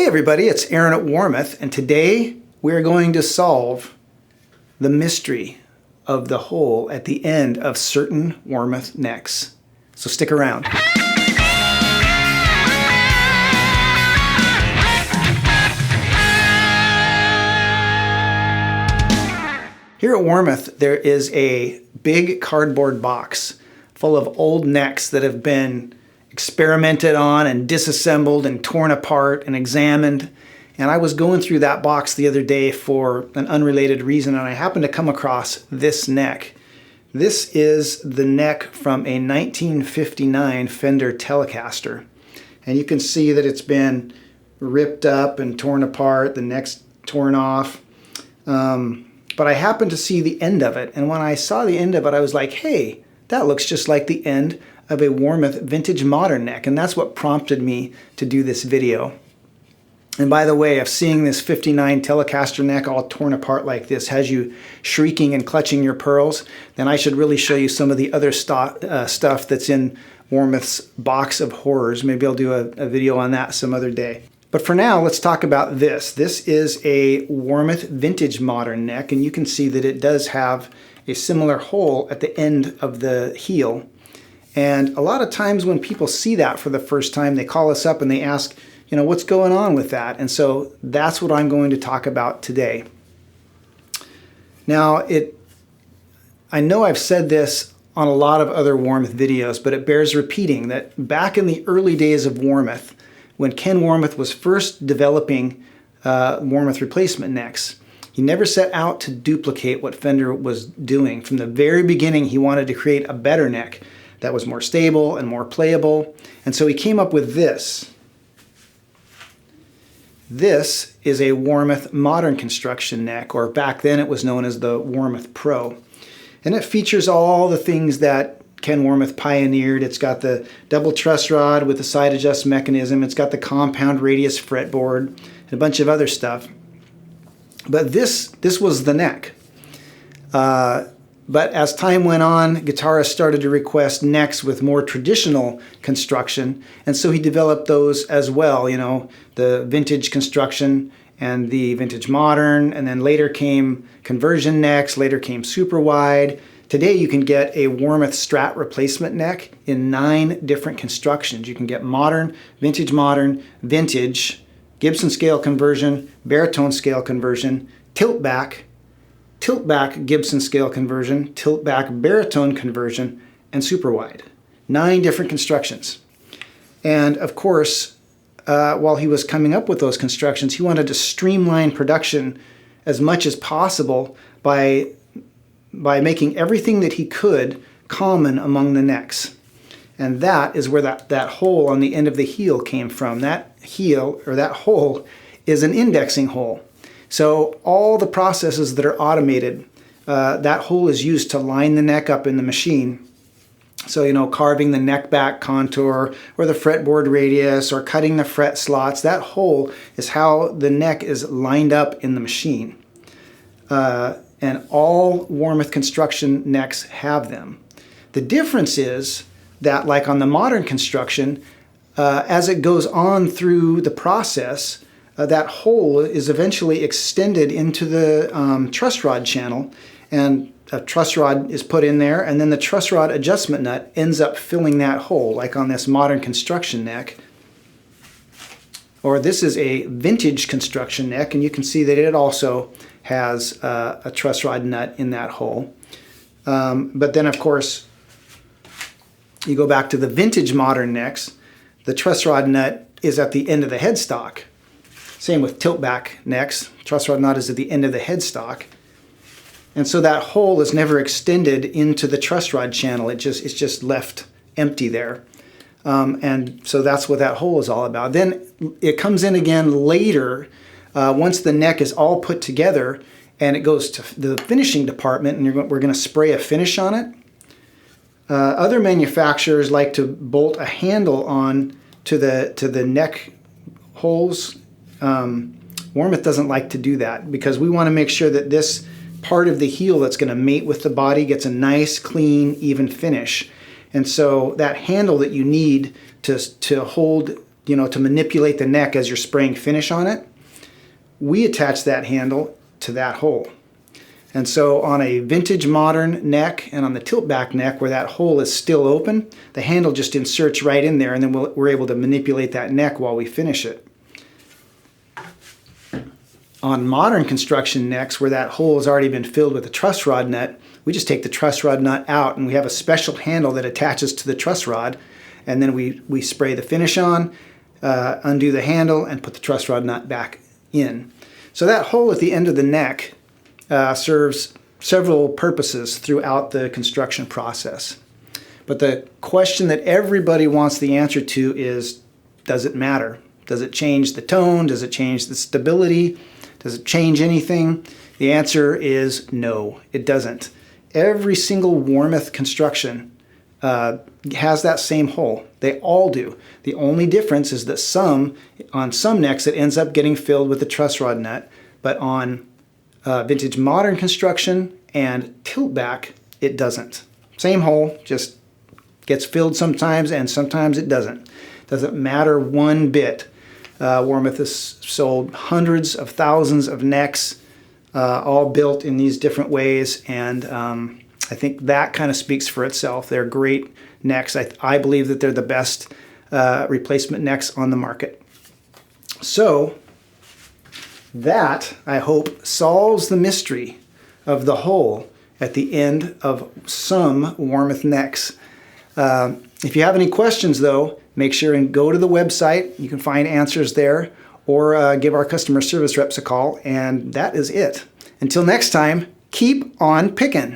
everybody, it's Aaron at Warmoth, and today we're going to solve the mystery of the hole at the end of certain Warmoth necks. So stick around. Here at Warmoth, there is a big cardboard box full of old necks that have been experimented on and disassembled and torn apart and examined. And I was going through that box the other day for an unrelated reason, and I happened to come across this neck. This is the neck from a 1959 Fender Telecaster. And you can see that it's been ripped up and torn apart, the neck's torn off. But I happened to see the end of it, and when I saw the end of it, I was like, hey, that looks just like the end of a Warmoth vintage modern neck, and that's what prompted me to do this video. And by the way, if seeing this 59 Telecaster neck all torn apart like this has you shrieking and clutching your pearls, then I should really show you some of the other stuff that's in Warmoth's box of horrors. Maybe I'll do a video on that some other day. But for now, let's talk about this. This is a Warmoth vintage modern neck, and you can see that it does have a similar hole at the end of the heel. And a lot of times when people see that for the first time, they call us up and they ask, you know, what's going on with that? And so that's what I'm going to talk about today. Now, I know I've said this on a lot of other Warmoth videos, but it bears repeating that back in the early days of Warmoth, when Ken Warmoth was first developing Warmoth replacement necks, he never set out to duplicate what Fender was doing. From the very beginning, he wanted to create a better neck that was more stable and more playable. And so he came up with this. This is a Warmoth modern construction neck, or back then it was known as the Warmoth Pro. And it features all the things that Ken Warmoth pioneered. It's got the double truss rod with the side adjust mechanism. It's got the compound radius fretboard and a bunch of other stuff. But this was the neck. But as time went on, guitarists started to request necks with more traditional construction, and so he developed those as well, you know, the vintage construction and the vintage modern, and then later came conversion necks, later came super wide. Today you can get a Warmoth Strat replacement neck in 9 different constructions. You can get modern, vintage, Gibson scale conversion, baritone scale conversion, tilt back Gibson scale conversion, tilt back baritone conversion, and super wide. 9 different constructions. And of course, while he was coming up with those constructions, he wanted to streamline production as much as possible by making everything that he could common among the necks. And that is where that hole on the end of the heel came from. That heel, or that hole, is an indexing hole. So all the processes that are automated, that hole is used to line the neck up in the machine. So, you know, carving the neck back contour or the fretboard radius or cutting the fret slots, that hole is how the neck is lined up in the machine. And all Warmoth construction necks have them. The difference is that, like on the modern construction, as it goes on through the process, that hole is eventually extended into the truss rod channel, and a truss rod is put in there, and then the truss rod adjustment nut ends up filling that hole, like on this modern construction neck. Or this is a vintage construction neck, and you can see that it also has a truss rod nut in that hole. But then, of course, you go back to the vintage modern necks, the truss rod nut is at the end of the headstock. Same with tilt back necks, truss rod nut is at the end of the headstock. And so that hole is never extended into the truss rod channel. It's just left empty there. And so that's what that hole is all about. Then it comes in again later, once the neck is all put together, and it goes to the finishing department, and we're going to spray a finish on it. Other manufacturers like to bolt a handle on to the neck holes. Warmoth doesn't like to do that because we want to make sure that this part of the heel that's going to mate with the body gets a nice, clean, even finish. And so that handle that you need to hold to manipulate the neck as you're spraying finish on it, we attach that handle to that hole. And so on a vintage modern neck and on the tilt back neck where that hole is still open, the handle just inserts right in there, and then we're able to manipulate that neck while we finish it. On modern construction necks where that hole has already been filled with a truss rod nut, we just take the truss rod nut out and we have a special handle that attaches to the truss rod, and then we spray the finish on, undo the handle, and put the truss rod nut back in. So that hole at the end of the neck serves several purposes throughout the construction process. But the question that everybody wants the answer to is, does it matter? Does it change the tone? Does it change the stability? Does it change anything? The answer is no, it doesn't. Every single Warmoth construction has that same hole. They all do. The only difference is that on some necks it ends up getting filled with the truss rod nut, but on vintage modern construction and tilt back, it doesn't. Same hole, just gets filled sometimes and sometimes it doesn't. Doesn't matter one bit. Warmoth has sold hundreds of thousands of necks, all built in these different ways, and I think that kind of speaks for itself. They're great necks. I believe that they're the best replacement necks on the market. So that, I hope, solves the mystery of the hole at the end of some Warmoth necks. If you have any questions, though, make sure and go to the website. You can find answers there, or give our customer service reps a call, and that is it. Until next time, keep on picking.